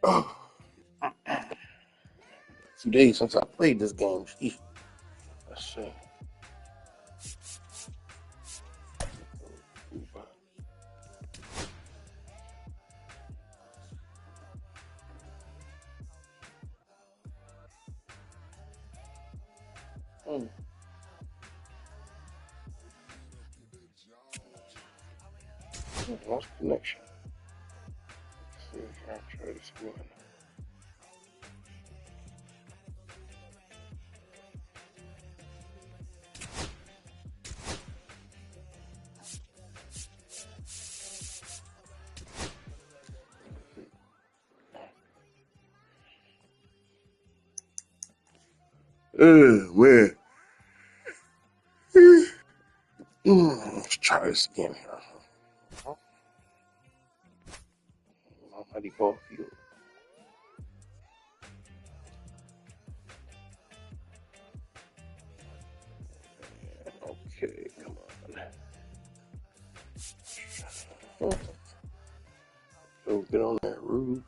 Oh, a few days since I played this game. Jeez. Let's see. Lost connection. Let's see if I can try this again. Man. Let's try this again here. Almighty ball field. Okay, come on. So get on that roof.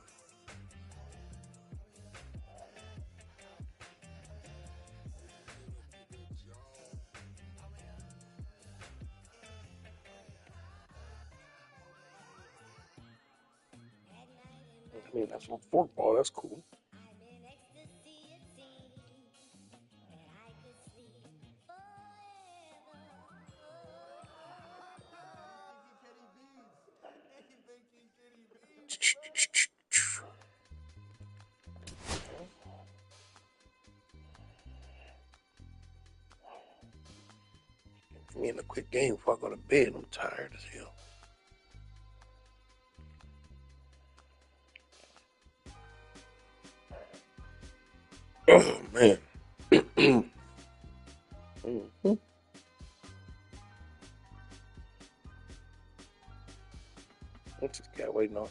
I mean, that's a fork ball. That's cool. Give me in a quick game before I go to bed. I'm tired as hell. Oh, man. What's this guy waiting on?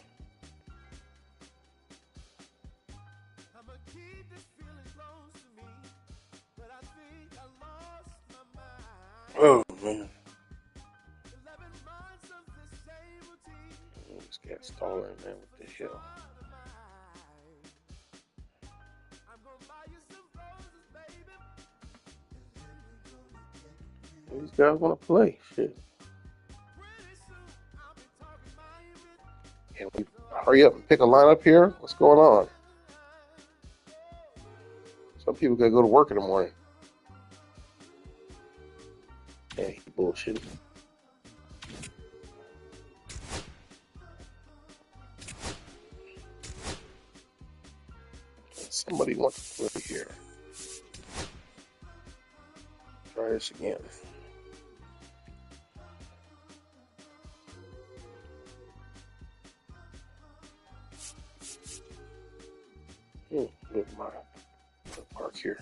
Oh, man. This guy's stalling, man. What the hell? These guys want to play. Shit. Can we hurry up and pick a lineup here? What's going on? Some people gotta go to work in the morning. Yeah, he bullshit. Somebody wants to play here. Try this again. Look at my park here.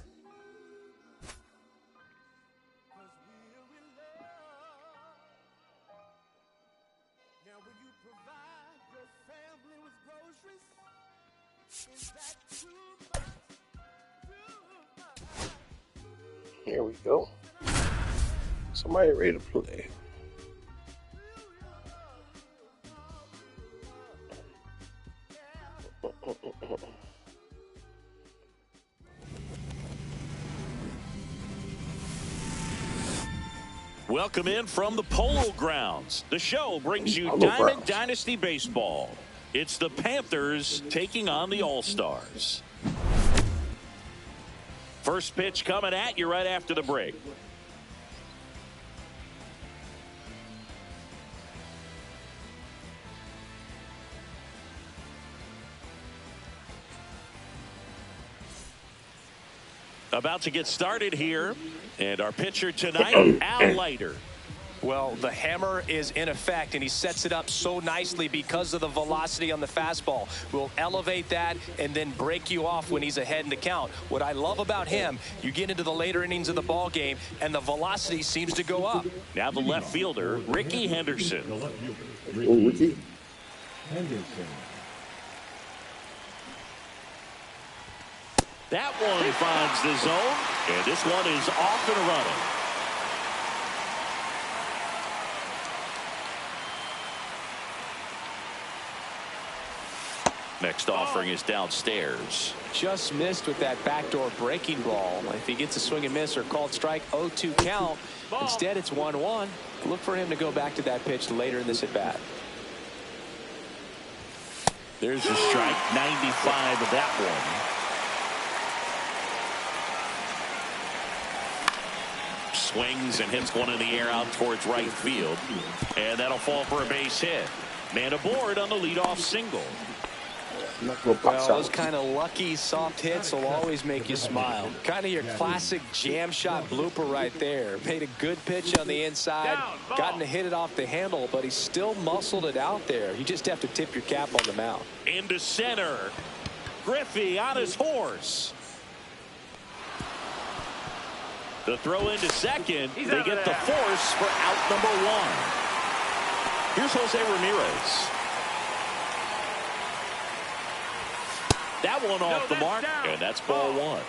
Here we go. Somebody ready to play. Welcome in from the Polo Grounds. The show brings you Diamond Dynasty Baseball. It's the Panthers taking on the All-Stars. First pitch coming at you right after the break. About to get started here. And our pitcher tonight, Al Leiter. Well, the hammer is in effect, and he sets it up so nicely because of the velocity on the fastball. We'll elevate that and then break you off when he's ahead in the count. What I love about him, you get into the later innings of the ball game, and the velocity seems to go up. Now the left fielder, Ricky Henderson. Ricky Henderson. That one finds the zone, and this one is off and running. Next offering is downstairs. Just missed with that backdoor breaking ball. If he gets a swing and miss or called strike, 0-2 count. Instead, it's 1-1. Look for him to go back to that pitch later in this at bat. There's a strike. 95 of that one. Swings and hits one in the air out towards right field. And that'll fall for a base hit. Man aboard on the leadoff single. Well, those kind of lucky soft hits will always make you smile. Kind of your classic jam shot blooper right there. Made a good pitch on the inside. Gotten to hit it off the handle, but he still muscled it out there. You just have to tip your cap on the mound. Into center. Griffey on his horse. The throw into second. They get the force for out number one. Here's Jose Ramirez. That one off the mark, and that's ball one.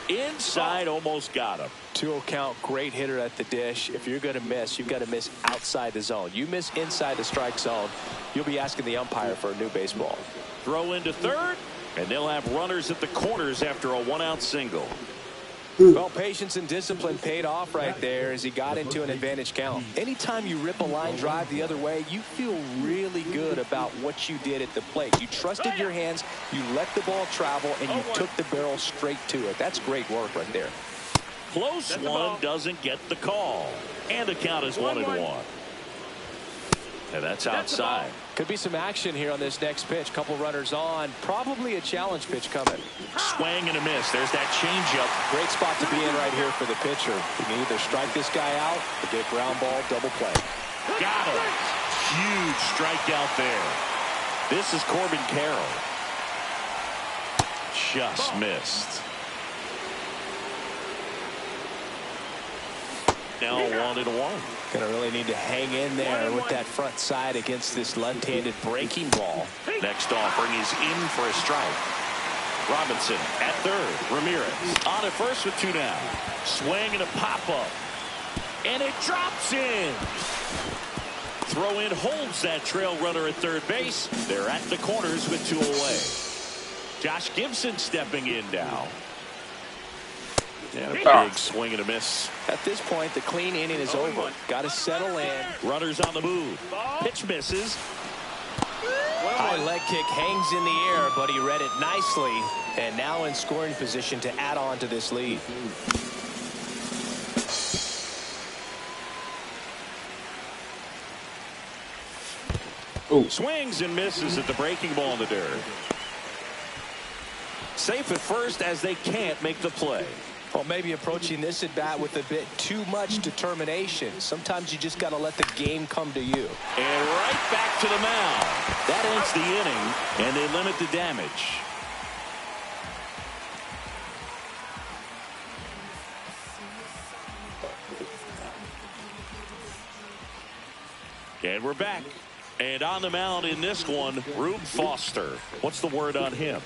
Inside, almost got him. 2-0 count, great hitter at the dish. If you're going to miss, you've got to miss outside the zone. You miss inside the strike zone, you'll be asking the umpire for a new baseball. Throw into third, and they'll have runners at the corners after a one-out single. Well, patience and discipline paid off right there as he got into an advantage count. Anytime you rip a line drive the other way, you feel really good about what you did at the plate. You trusted your hands, you let the ball travel, and you took the barrel straight to it. That's great work right there. Close one, doesn't get the call. And the count is 1-1. And that's outside. Could be some action here on this next pitch. Couple runners on. Probably a challenge pitch coming. Swing and a miss. There's that changeup. Great spot to be in right here for the pitcher. You can either strike this guy out or get ground ball, double play. Got him. Huge strikeout there. This is Corbin Carroll. Just missed. Now 1-1. Gonna really need to hang in there with that front side against this left-handed breaking ball. Next offering is in for a strike. Robinson at third. Ramirez on at first with 2 down. Swing and a pop-up. And it drops in. Throw in holds that trail runner at third base. They're at the corners with 2 away. Josh Gibson stepping in now. And a big swing and a miss. At this point, the clean inning is over. Got to settle in. Runners on the move. Pitch misses. High leg kick hangs in the air, but he read it nicely. And now in scoring position to add on to this lead. Ooh. Swings and misses at the breaking ball in the dirt. Safe at first as they can't make the play. Well, maybe approaching this at bat with a bit too much determination. Sometimes you just got to let the game come to you. And right back to the mound. That ends the inning, and they limit the damage. And we're back. And on the mound in this one, Rube Foster. What's the word on him?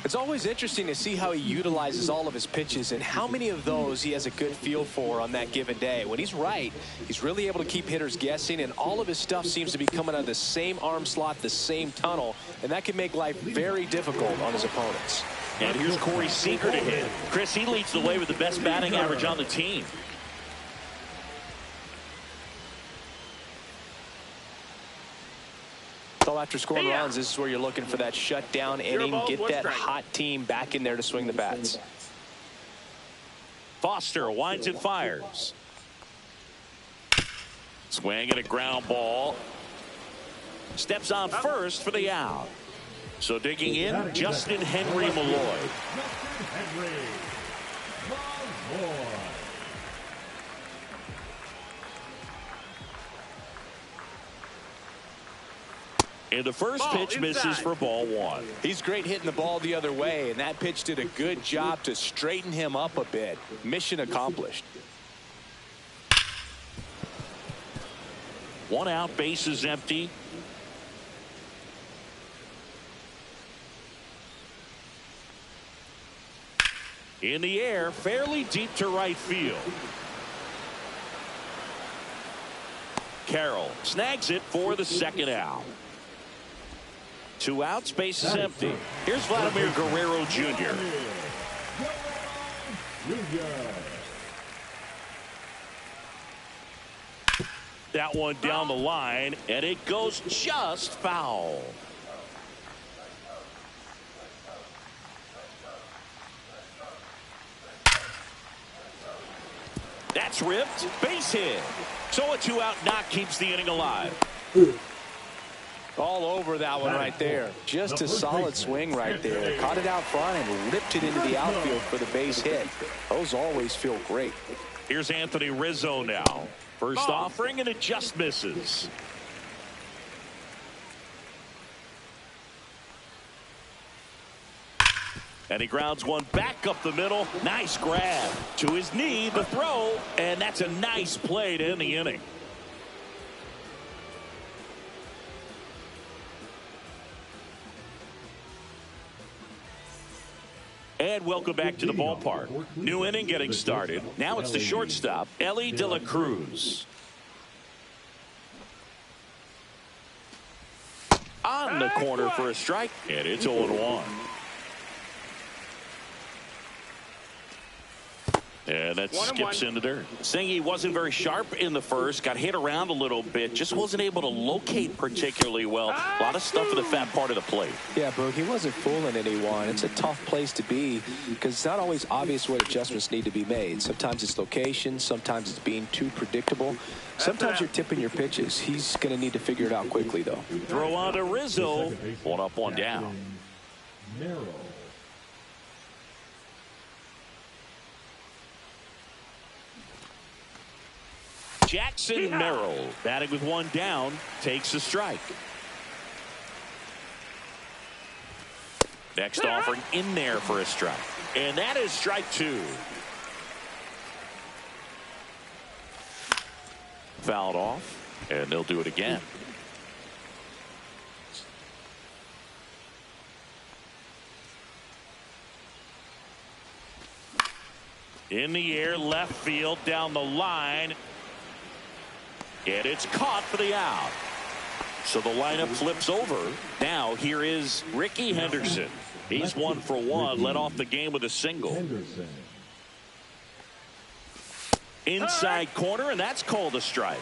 It's always interesting to see how he utilizes all of his pitches and how many of those he has a good feel for on that given day. When he's right, he's really able to keep hitters guessing, and all of his stuff seems to be coming out of the same arm slot, the same tunnel, and that can make life very difficult on his opponents. And here's Corey Seager to hit. Chris, he leads the way with the best batting average on the team. So after scoring runs, this is where you're looking for that shutdown inning, get that hot team back in there to swing the bats. Foster winds and fires. Swing and a ground ball. Steps on first for the out. So digging in, Justin Henry Malloy. And the first pitch misses for ball one. He's great hitting the ball the other way, and that pitch did a good job to straighten him up a bit. Mission accomplished. 1 out, base is empty. In the air, fairly deep to right field. Carroll snags it for the second out. 2 outs, base is empty. Here's Vladimir Guerrero Jr. That one down the line, and it goes just foul. That's ripped. Base hit. So a 2-out knock keeps the inning alive. All over that one right there. Just a solid swing right there. Caught it out front and ripped it into the outfield for the base hit. Those always feel great. Here's Anthony Rizzo now. First offering, and it just misses. And he grounds one back up the middle. Nice grab. To his knee, the throw, and that's a nice play to end the inning. And welcome back to the ballpark. New inning getting started. Now it's the shortstop, Ellie De La Cruz. On the corner for a strike, and it's 0-1. And that skips into dirt. Saying he wasn't very sharp in the first, got hit around a little bit, just wasn't able to locate particularly well. A lot of stuff in the fat part of the plate. Yeah, Boog, he wasn't fooling anyone. It's a tough place to be because it's not always obvious what adjustments need to be made. Sometimes it's location, sometimes it's being too predictable. Sometimes you're tipping your pitches. He's going to need to figure it out quickly, though. Throw on to Rizzo. 1 up, 1 down. Jackson Merrill, batting with 1 down, takes a strike. Next offering in there for a strike. And that is strike 2. Fouled off, and they'll do it again. In the air, left field, down the line. And it's caught for the out. So the lineup flips over. Now here is Ricky Henderson. He's 1 for 1, led off the game with a single. Inside corner, and that's called a strike.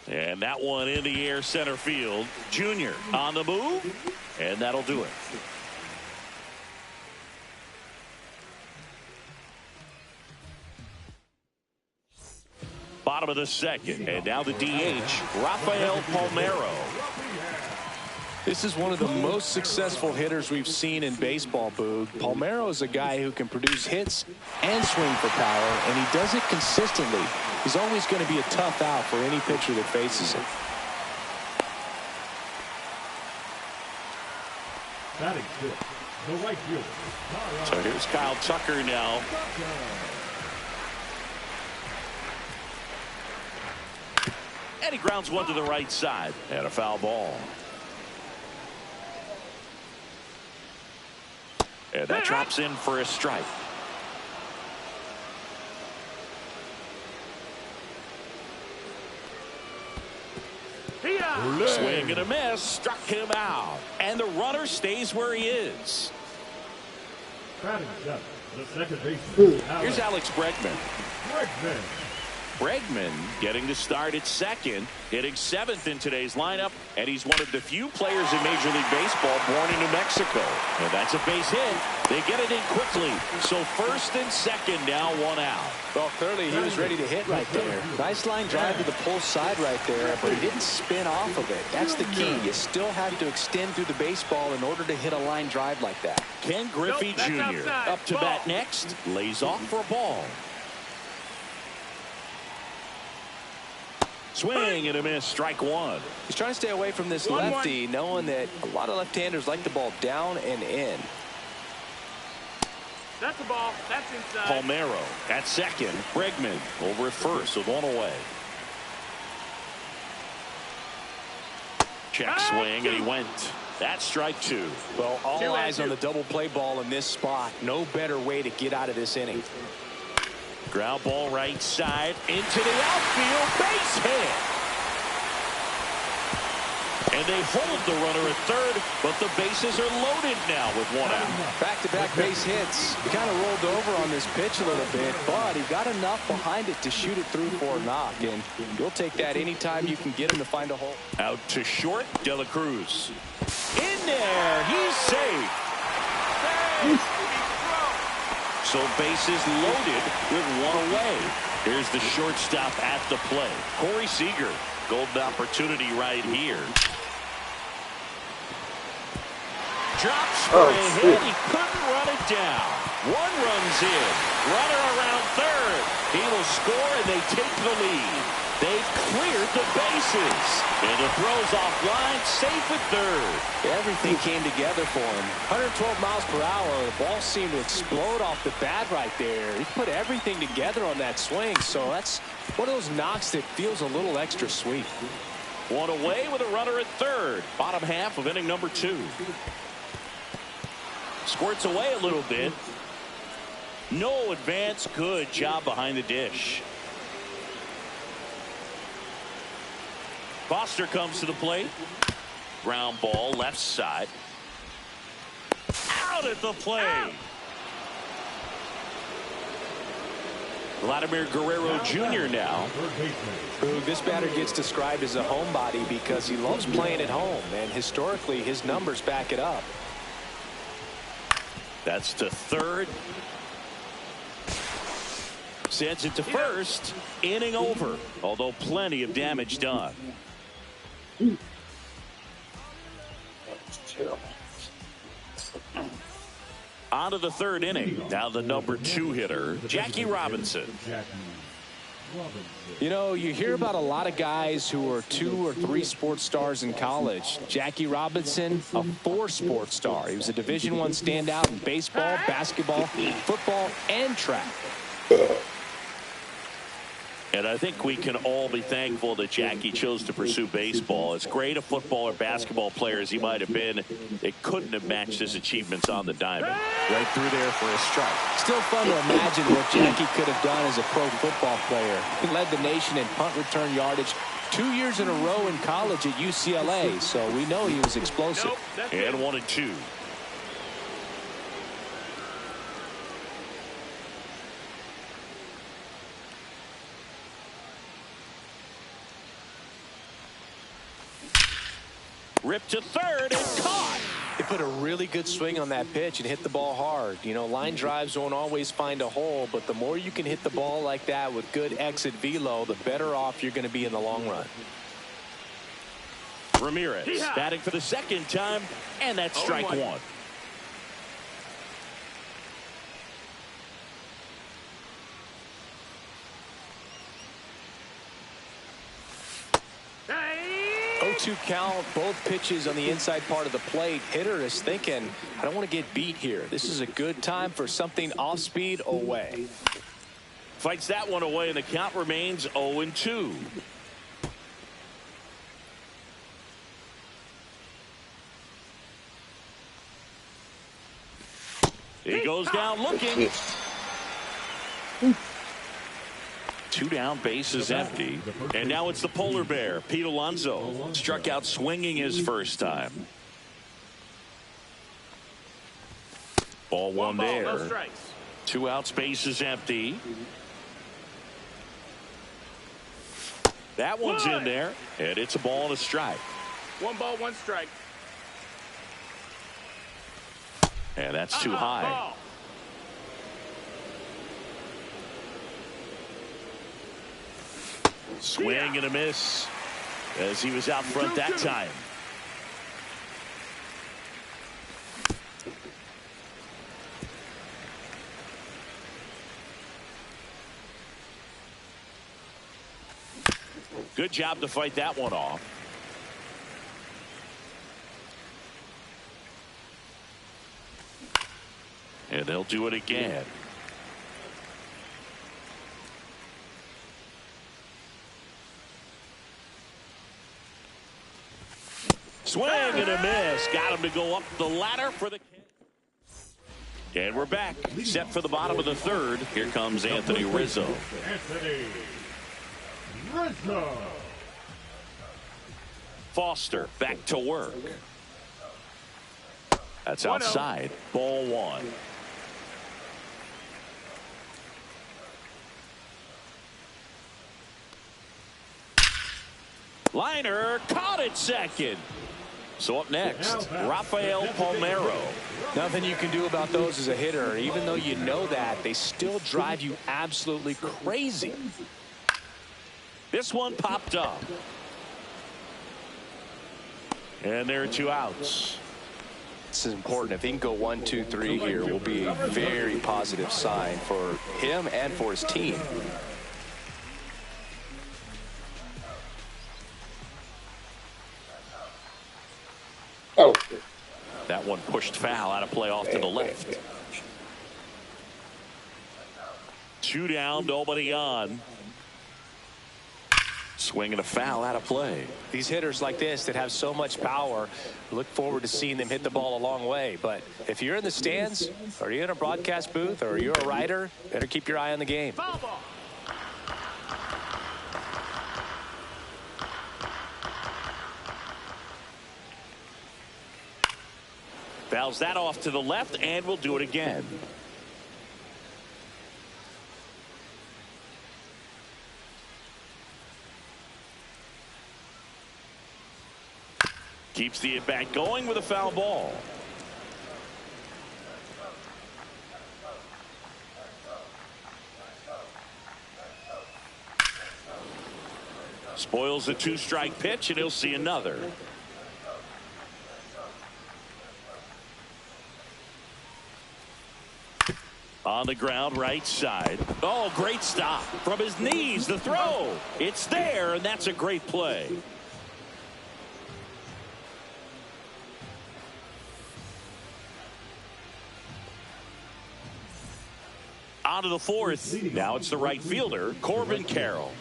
And that one in the air, center field. Junior on the move, and that'll do it. Bottom of the second, and now the DH, Rafael Palmeiro. This is one of the most successful hitters we've seen in baseball, Boog. Palmeiro is a guy who can produce hits and swing for power, and he does it consistently. He's always going to be a tough out for any pitcher that faces him. The right fielder. So here's Kyle Tucker now. And he grounds one to the right side. And a foul ball. And that drops in for a strike. Swing and a miss. Struck him out. And the runner stays where he is. The second baseman. Here's Alex Bregman. Bregman getting the start at second, hitting 7th in today's lineup, and he's one of the few players in Major League Baseball born in New Mexico. And that's a base hit. They get it in quickly. So first and second now, 1 out. Well, clearly he was ready to hit right there. Nice line drive to the pull side right there, but he didn't spin off of it. That's the key. You still have to extend through the baseball in order to hit a line drive like that. Ken Griffey Jr. up to bat next, lays off for a ball. Swing and a miss, strike 1. He's trying to stay away from this lefty, knowing that a lot of left-handers like the ball down and in. That's the ball. That's inside. Palmeiro at second. Bregman over at first with 1 away. Check swing, and he went. That's strike 2. Well, all eyes on the double play ball in this spot. No better way to get out of this inning. Ground ball right side into the outfield. Base hit. And they hold the runner at third, but the bases are loaded now with one out. Back-to-back base hits. He kind of rolled over on this pitch a little bit, but he got enough behind it to shoot it through for a knock, and you'll take that anytime you can get him to find a hole. Out to short, De La Cruz. In there, he's safe. So bases loaded with one away. Here's the shortstop at the plate. Corey Seager, golden opportunity right here. Drops for a hit. He couldn't run it down. One runs in. Runner around third. He will score, and they take the lead. They've cleared the bases. And the throw's offline, safe at third. Everything came together for him. 112 miles per hour. The ball seemed to explode off the bat right there. He put everything together on that swing, so that's one of those knocks that feels a little extra sweet. One away with a runner at third. Bottom half of inning number 2. Squirts away a little bit. No advance. Good job behind the dish. Foster comes to the plate. Ground ball left side. Out at the plate. Vladimir Guerrero Jr. now. This batter gets described as a homebody because he loves playing at home, and historically his numbers back it up. That's to third. Sends it to first. Inning over, although plenty of damage done. On to the third inning. Now the number 2 hitter, Jackie Robinson. You know, you hear about a lot of guys who were 2 or 3 sports stars in college. Jackie Robinson, a 4 sports star. He was a Division I standout in baseball, basketball, football, and track. And I think we can all be thankful that Jackie chose to pursue baseball. As great a football or basketball player as he might have been, it couldn't have matched his achievements on the diamond. Right through there for a strike. Still fun to imagine what Jackie could have done as a pro football player. He led the nation in punt return yardage 2 years in a row in college at UCLA, so we know he was explosive. And 1-2. Ripped to third and caught. They put a really good swing on that pitch and hit the ball hard. You know, line drives won't always find a hole, but the more you can hit the ball like that with good exit velo, the better off you're going to be in the long run. Ramirez batting for the second time, and that's strike 1. Hey! 0-2 count, both pitches on the inside part of the plate. Hitter is thinking, I don't want to get beat here. This is a good time for something off speed away. Fights that one away, and the count remains 0-2. He goes down looking. 2 down, bases empty. And now it's the polar bear, Pete Alonso. Struck out swinging his first time. Ball 1 there. No strikes. 2 outs, bases empty. That one's in there, and it's a ball and a strike. 1 ball, 1 strike. And that's too high. Ball. Swing and a miss as he was out front that time. Good job to fight that one off. And they'll do it again. Swing and a miss. Got him to go up the ladder for the And we're back. Set for the bottom of the third. Here comes Anthony Rizzo. Anthony Rizzo. Foster back to work. That's outside. Ball one. Liner caught it second. So up next, Rafael Palmeiro. Nothing you can do about those as a hitter. Even though you know that, they still drive you absolutely crazy. This one popped up. And there are 2 outs. This is important. If he can go 1, 2, 3 here, will be a very positive sign for him and for his team. Oh. That one pushed foul out of play off to the left. 2 down, nobody on. Swinging a foul out of play. These hitters like this that have so much power, look forward to seeing them hit the ball a long way. But if you're in the stands, or you're in a broadcast booth, or you're a writer, better keep your eye on the game. Fouls that off to the left, and we'll do it again. Keeps the at-bat going with a foul ball. Spoils a 2-strike pitch, and he'll see another. On the ground, right side. Oh, great stop. From his knees, the throw. It's there, and that's a great play. On to the fourth. Now it's the right fielder, Corbin Carroll.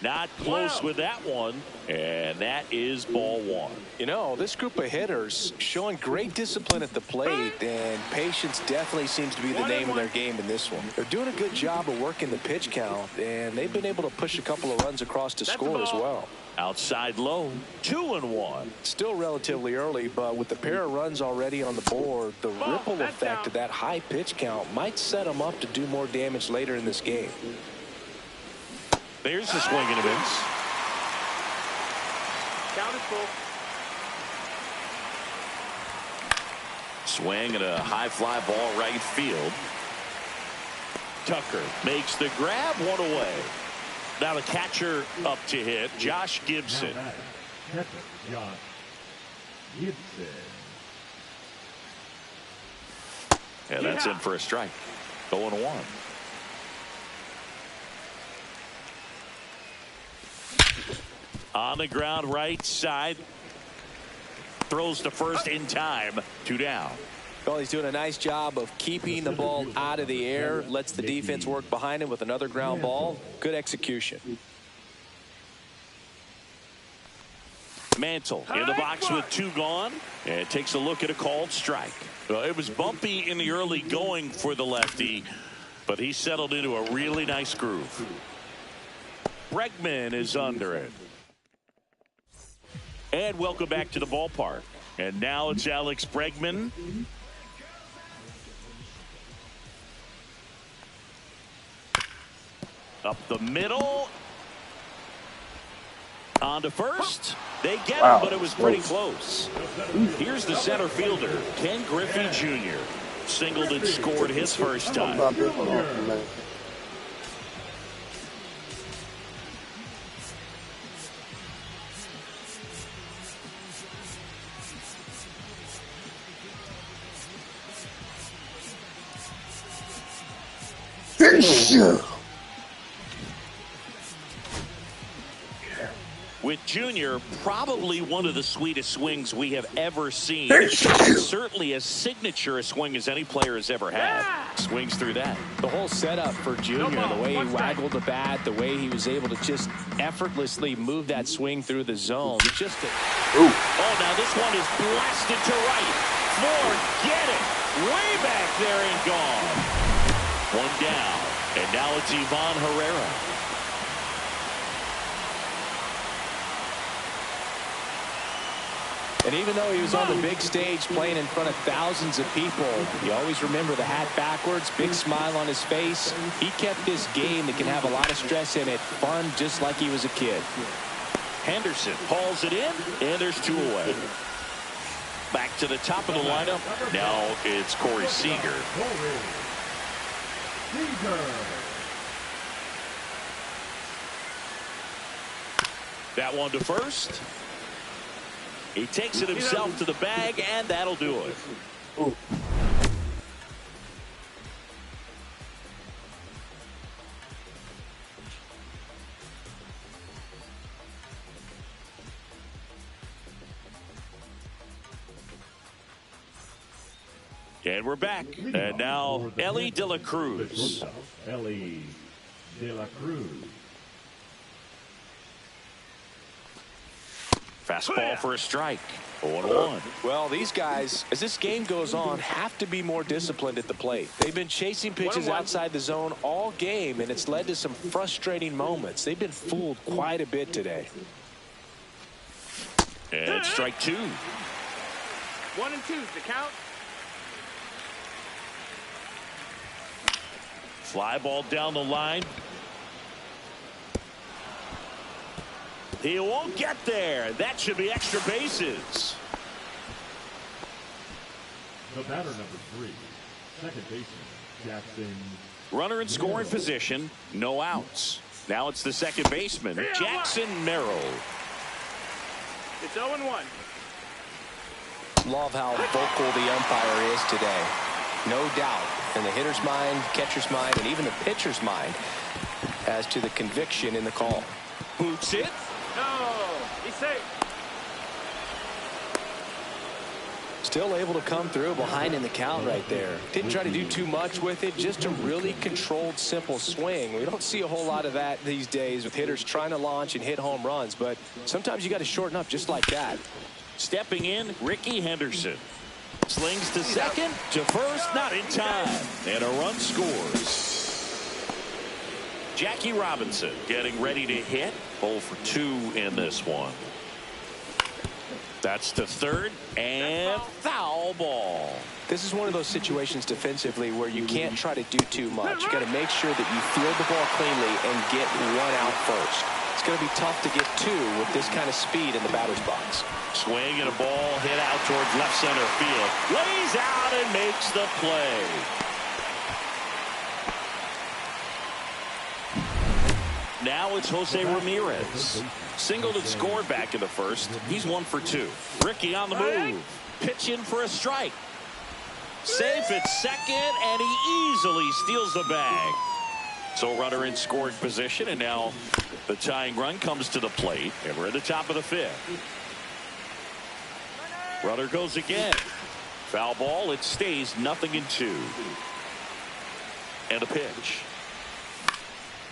Not close with that one, and that is ball one. You know, this group of hitters showing great discipline at the plate, and patience definitely seems to be the name of their game in this one. They're doing a good job of working the pitch count, and they've been able to push a couple of runs across to score as well. Outside low, 2-1. Still relatively early, but with the pair of runs already on the board, the ripple effect of that high pitch count might set them up to do more damage later in this game. There's the swing and a miss. Count is full. Swing and a high fly ball right field. Tucker makes the grab, one away. Now the catcher up to hit, Josh Gibson. Catcher, Josh Gibson. And that's in for a strike. 0-1. On the ground, right side. Throws to first in time. 2 down. Well, he's doing a nice job of keeping the ball out of the air. Lets the defense work behind him with another ground ball. Good execution. Mantle in the box with 2 gone. And takes a look at a called strike. Well, it was bumpy in the early going for the lefty, but he settled into a really nice groove. Bregman is under it. And welcome back to the ballpark. And now it's Alex Bregman. Up the middle. On to first. They get him, but it was pretty close. Here's the center fielder, Ken Griffey Jr. Singled and scored his first time. With Junior, probably one of the sweetest swings we have ever seen. Certainly as signature a swing as any player has ever had. Swings through that. The whole setup for Junior, the way he waggled the bat, the way he was able to just effortlessly move that swing through the zone. Just Oh, now this one is blasted to right. Forget it. Way back there and gone. One down. And now it's Ivan Herrera. And even though he was on the big stage playing in front of thousands of people, you always remember the hat backwards, big smile on his face. He kept this game that can have a lot of stress in it fun, just like he was a kid. Henderson hauls it in, and there's 2 away. Back to the top of the lineup. Now it's Corey Seager. That one to first. He takes it himself to the bag, and that'll do it. Ooh. And we're back. And now Ellie De La Cruz. Ellie De La Cruz. Fastball for a strike. 0-1. Well, these guys, as this game goes on, have to be more disciplined at the plate. They've been chasing pitches outside the zone all game, and it's led to some frustrating moments. They've been fooled quite a bit today. And strike 2. 1 and 2's the count. Fly ball down the line. He won't get there. That should be extra bases. The batter number 3, second baseman, Jackson. Runner in scoring position, no outs. Now it's the second baseman, Jackson Merrill. It's 0-1. Love how vocal the umpire is today. No doubt in the hitter's mind, catcher's mind, and even the pitcher's mind as to the conviction in the call. Boots it. No, he's safe. Still able to come through behind in the count right there. Didn't try to do too much with it, just a really controlled, simple swing. We don't see a whole lot of that these days with hitters trying to launch and hit home runs, but sometimes you got to shorten up just like that. Stepping in, Ricky Henderson. Slings to second, to first, not in time. And a run scores. Jackie Robinson getting ready to hit. 0 for 2 in this one. That's to third, and foul ball. This is one of those situations defensively where you can't try to do too much. You got to make sure that you field the ball cleanly and get 1 out first. It's going to be tough to get 2 with this kind of speed in the batter's box. Swing and a ball hit out towards left center field. Lays out and makes the play. Now it's Jose Ramirez. Singled and scored back in the first. He's 1 for 2. Ricky on the move. Pitch in for a strike. Safe at second, and he easily steals the bag. So runner in scoring position, and now the tying run comes to the plate, and we're at the top of the 5th. Runner goes again. Foul ball. It stays 0-2. And a pitch.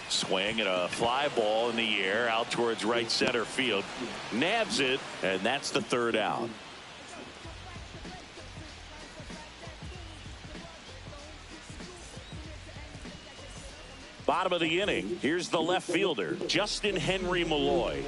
Swing and a fly ball in the air out towards right center field. Nabs it, and that's the 3rd out. Bottom of the inning. Here's the left fielder, Justin Henry Malloy.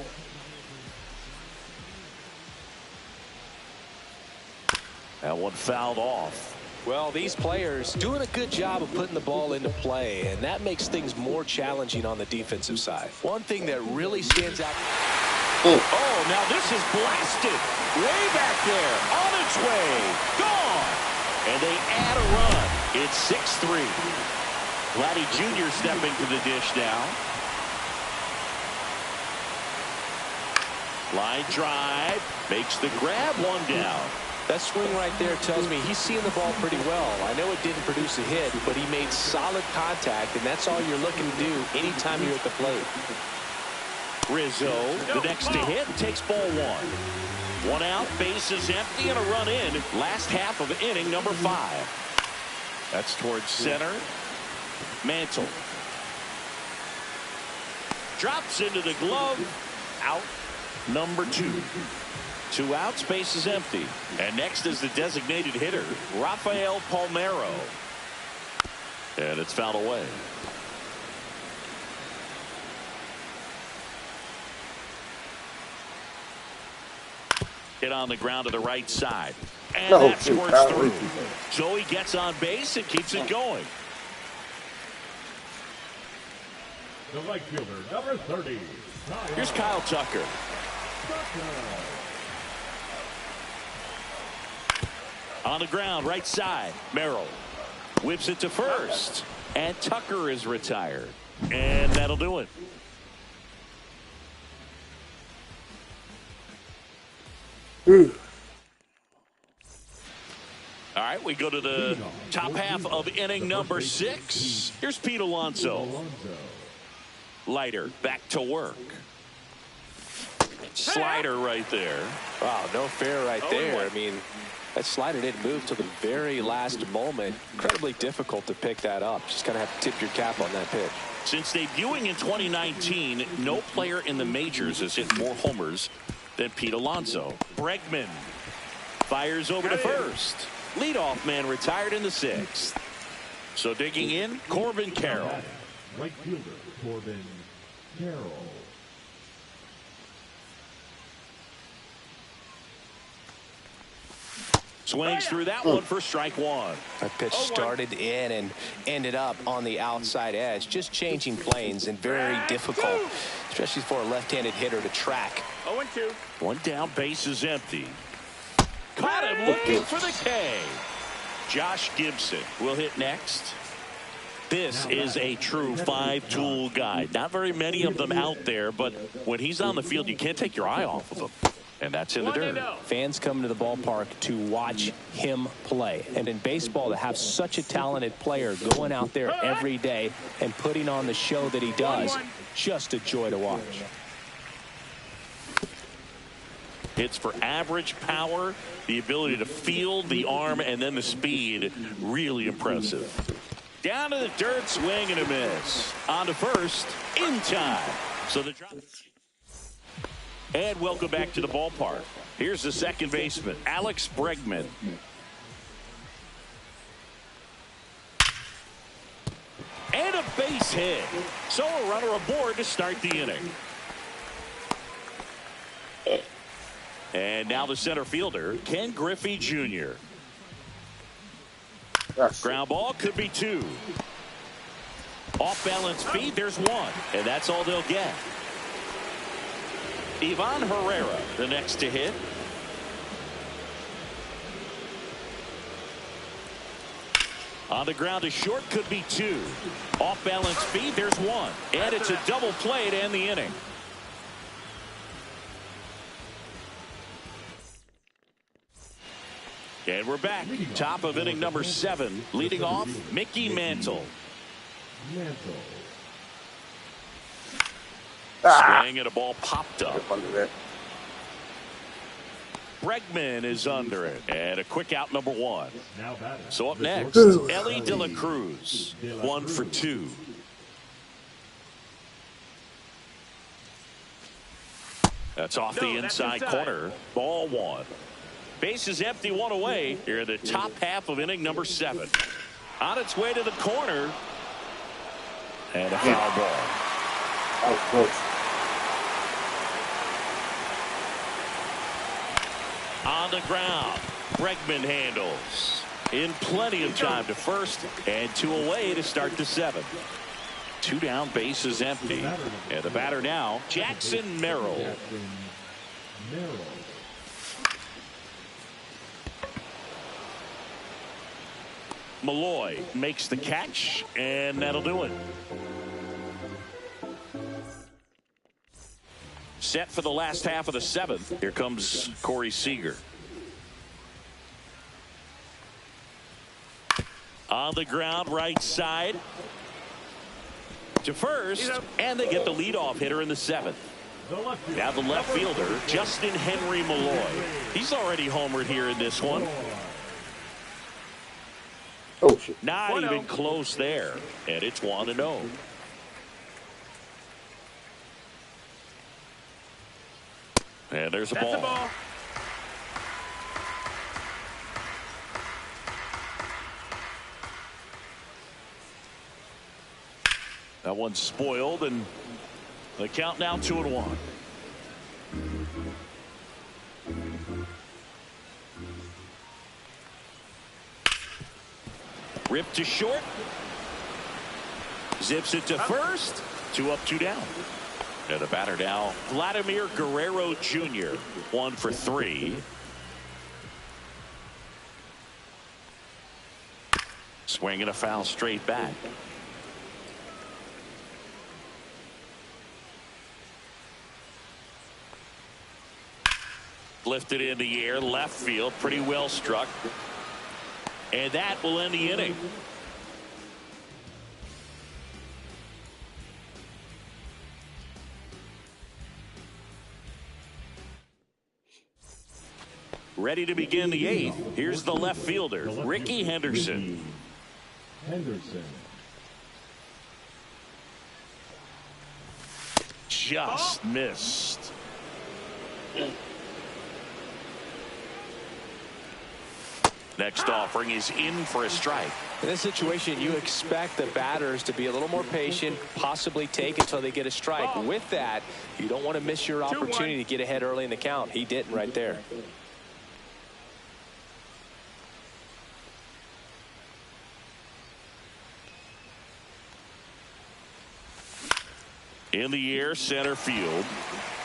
That one fouled off. Well, these players doing a good job of putting the ball into play, and that makes things more challenging on the defensive side. One thing that really stands out. Oh, now this is blasted. Way back there. On its way. Gone. And they add a run. It's 6-3. Vladdy Jr. stepping to the dish now. Line drive. Makes the grab, 1 down. That swing right there tells me he's seeing the ball pretty well. I know it didn't produce a hit, but he made solid contact, and that's all you're looking to do anytime you're at the plate. Rizzo, the next to hit, takes ball one. One out, bases empty, and a run in. Last half of inning number 5. That's towards center. Mantle. Drops into the glove. Out number 2. 2 outs, base is empty. And next is the designated hitter, Rafael Palmeiro. And it's fouled away. Hit on the ground to the right side. And that squirts through. So he gets on base and keeps it going. The right fielder, number 30. Here's Kyle Tucker. On the ground, right side. Merrill whips it to first. And Tucker is retired. And that'll do it. All right, we go to the top half of inning number 6. Here's Pete Alonso. Leiter back to work. Slider right there. Wow, no fair right there. I mean, that slider didn't move till the very last moment. Incredibly difficult to pick that up. Just kind of have to tip your cap on that pitch. Since debuting in 2019, no player in the majors has hit more homers than Pete Alonso. Bregman fires over to first. Leadoff man retired in the 6th. So digging in, Corbin Carroll. Right fielder, Corbin Carroll. Swings through that one for strike 1. That pitch started in and ended up on the outside edge. Just changing planes and very difficult, especially for a left-handed hitter to track. 0-2. One down, base is empty. Caught him looking for the K. Josh Gibson will hit next. This is a true 5-tool guy. Not very many of them out there, but when he's on the field, you can't take your eye off of him. And that's in the dirt. Fans come to the ballpark to watch him play. And in baseball, to have such a talented player going out there every day and putting on the show that he does, just a joy to watch. Hits for average power, the ability to field the arm, and then the speed. Really impressive. Down to the dirt, swing and a miss. On to first, in time. So the drop. And welcome back to the ballpark. Here's the second baseman, Alex Bregman. And a base hit. So a runner aboard to start the inning. And now the center fielder, Ken Griffey Jr. Ground ball could be 2. Off balance feed, there's 1. And that's all they'll get. Ivan Herrera, the next to hit. On the ground to short, could be 2. Off balance feed, there's 1. And it's a double play to end the inning. And we're back. Top of inning number 7. Leading off, Mickey Mantle. Swing and a ball popped up. Bregman is under it. And a quick out number 1. So up next, Ellie De La Cruz. 1 for 2. That's off the inside corner. Ball 1. Base is empty, 1 away. Here in the top half of inning number 7. On its way to the corner. And a foul ball. Oh, close. On the ground, Bregman handles. In plenty of time to first, and 2 away to start the 7th. 2 down, base is empty. And the batter now, Jackson Merrill. Malloy makes the catch, and that'll do it. Set for the last half of the 7th. Here comes Corey Seager. On the ground, right side. To first, and they get the leadoff hitter in the 7th. Now the left fielder, Justin Henry Malloy. He's already homered here in this one. Oh, shit. Not 1-0. even close there. And it's 1-0. And there's a That's ball. a ball. That one's spoiled, and the count now 2-1. Ripped to short. Zips it to first. 2 up, 2 down. And the batter now, Vladimir Guerrero Jr. 1 for 3. Swinging a foul straight back. Lifted in the air, left field, pretty well struck. And that will end the inning. Ready to begin the 8th. Here's the left fielder, Ricky Henderson. Just missed. Next offering is in for a strike. In this situation, you expect the batters to be a little more patient, possibly take until they get a strike. With that, you don't want to miss your opportunity to get ahead early in the count. He didn't right there. In the air, center field.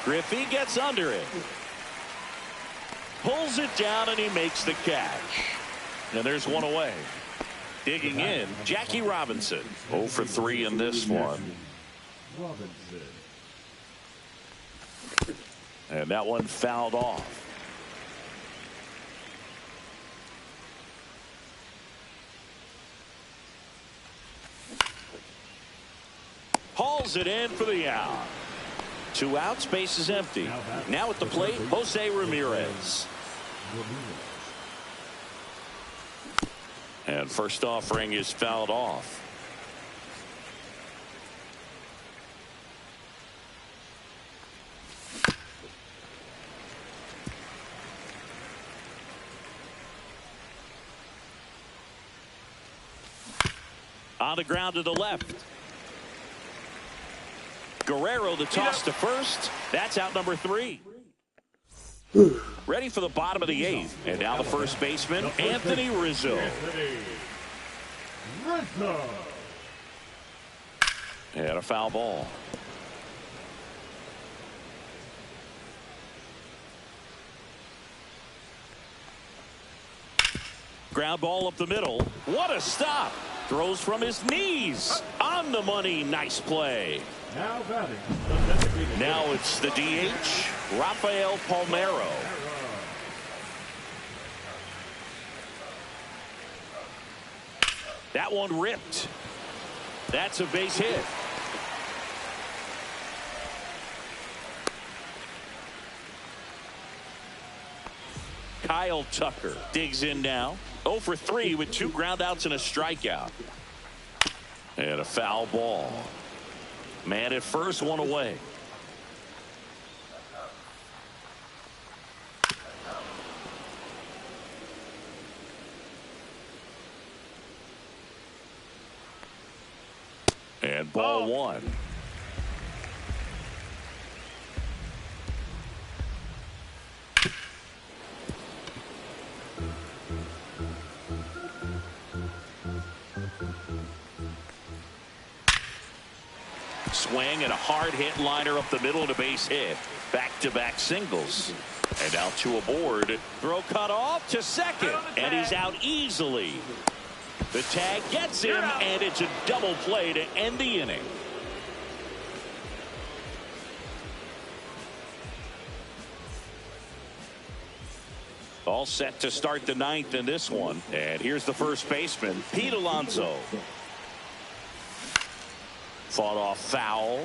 Griffey gets under it. Pulls it down, and he makes the catch. And there's one away. Digging in, Jackie Robinson. 0 for 3 in this one. And that one fouled off. Hauls it in for the out. 2 outs, base is empty. Now at the plate, Jose Ramirez. And first offering is fouled off. On the ground to the left. Guerrero the toss to first. That's out number 3. Ready for the bottom of the 8th. And now the first baseman, Anthony Rizzo. And a foul ball. Ground ball up the middle. What a stop. Throws from his knees. On the money. Nice play. Now batting. Now it's the DH, Rafael Palmeiro. That one ripped. That's a base hit. Kyle Tucker digs in now. 0 for 3 with 2 groundouts and a strikeout. And a foul ball. Man at first, one away. And ball 1. Swing and a hard hit liner up the middle and a base hit. Back-to-back singles. And now 2 aboard. Throw cut off to second. And he's out easily. The tag gets him, and it's a double play to end the inning. All set to start the 9th in this one. And here's the first baseman, Pete Alonso. Fought off foul.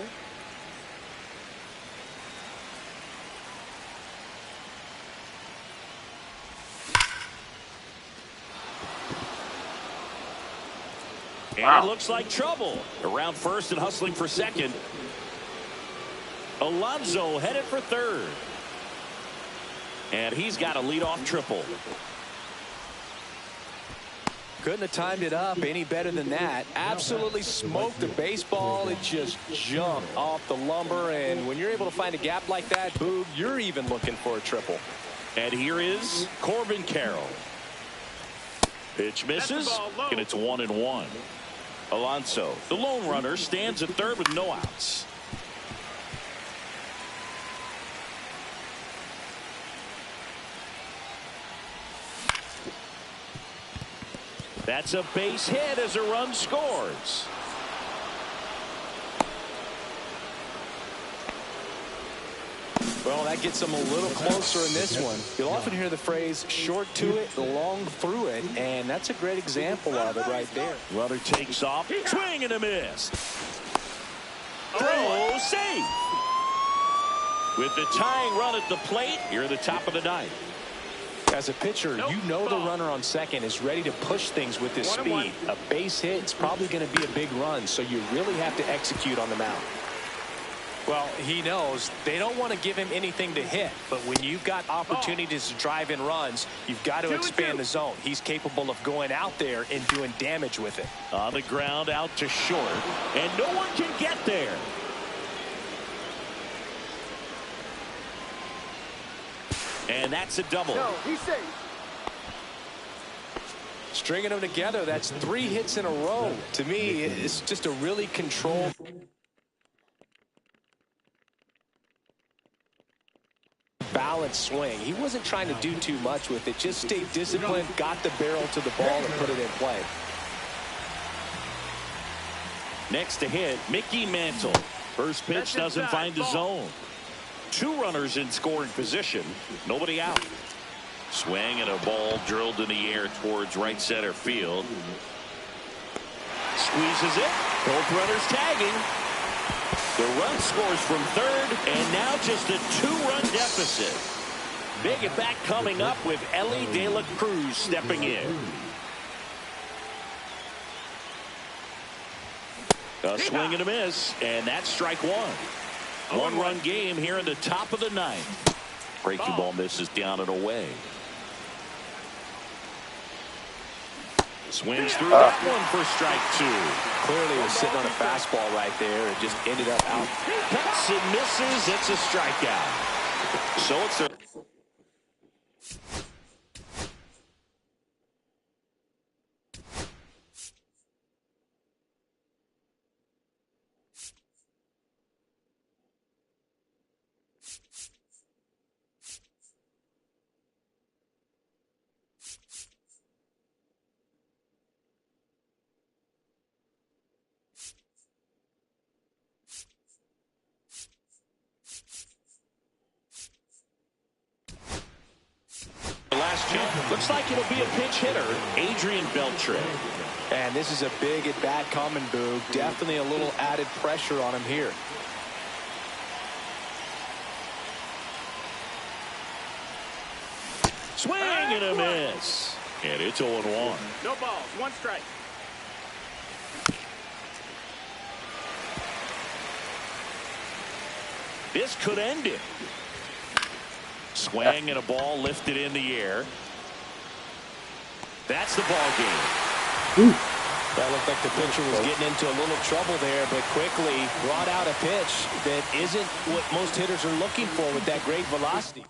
And it looks like trouble. Around first and hustling for second. Alonso headed for third. And he's got a leadoff triple. Couldn't have timed it up any better than that. Absolutely smoked the baseball. It just jumped off the lumber. And when you're able to find a gap like that, Boog, you're even looking for a triple. And here is Corbin Carroll. Pitch misses, and it's 1-1. Alonso, the lone runner, stands at third with no outs. That's a base hit as a run scores. Well, that gets them a little closer in this one. You'll often hear the phrase short to it, long through it, and that's a great example of it right there. Runner takes off, swing and a miss. Throw safe. With the tying run at the plate, here at the top of the ninth. As a pitcher, you know the runner on second is ready to push things with his speed. A base hit is probably going to be a big run, so you really have to execute on the mound. Well, he knows they don't want to give him anything to hit, but when you've got opportunities to drive in runs, you've got to expand the zone. He's capable of going out there and doing damage with it. On the ground, out to short, and no one can get there. And that's a double. No, he's safe. Stringing them together, that's 3 hits in a row. To me, it's just a really controlled. Balanced swing. He wasn't trying to do too much with it. Just stayed disciplined, got the barrel to the ball, and put it in play. Next to hit, Mickey Mantle. First pitch doesn't find the zone. 2 runners in scoring position. Nobody out. Swing and a ball drilled in the air towards right center field. Squeezes it. Both runners tagging. The run scores from third, and now just a 2-run deficit. Big at bat coming up with Ellie De La Cruz stepping in. A swing and a miss, and that's strike 1. 1-run game here in the top of the ninth. Breaking ball misses down and away. Swings through that one for strike 2. Clearly was sitting on a fastball right there and just ended up out. Cuts and misses. It's a strikeout. So it's a last chance. Looks like it'll be a pinch hitter, Adrian Beltre. And this is a big at bat coming, Boog. Definitely a little added pressure on him here. Swing and a miss. And it's 0-1. No balls, 1 strike. This could end it. Swing and a ball lifted in the air. That's the ball game. That looked like the pitcher was getting into a little trouble there, but quickly brought out a pitch that isn't what most hitters are looking for with that great velocity.